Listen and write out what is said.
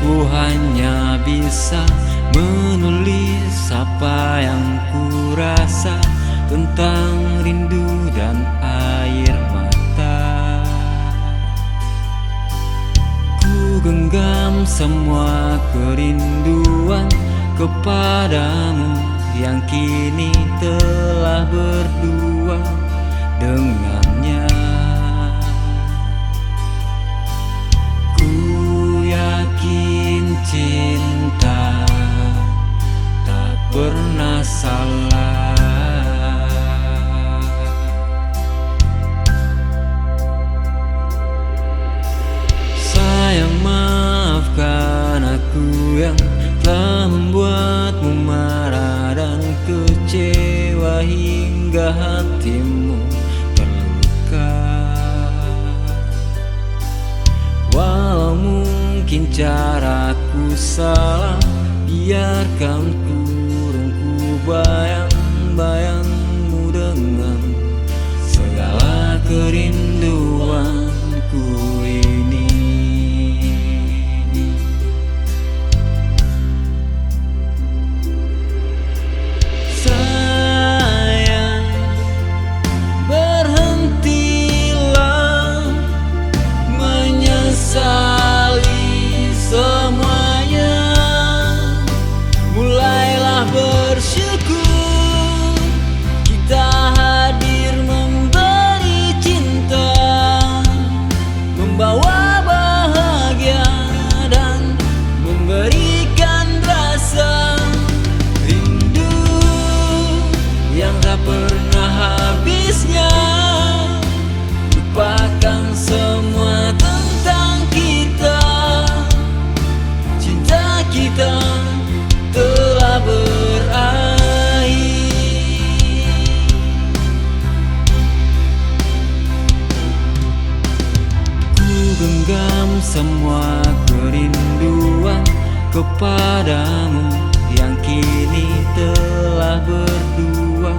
Ku hanya bisa menulis apa yang ku rasa tentang rindu dan air mata. Ku genggam semua kerinduan kepadamu yang kini telah berdua dengannya. Cinta tak pernah salah. Sayang, maafkan aku yang telah membuatmu marah dan kecewa hingga hatimu terluka. Walau mungkin caraku salah, biarkan ku bayang-bayangmu dengan segala kerinduanku ini. Sayang, berhentilah menyesali semuanya. Mulailah bersyukur kita hadir memberi cinta, membawa bahagia dan memberikan rasa rindu yang tak pernah habisnya. Lupakan semua tentang kita, kita telah berakhir. Ku genggam semua kerinduan kepadamu yang kini telah berdua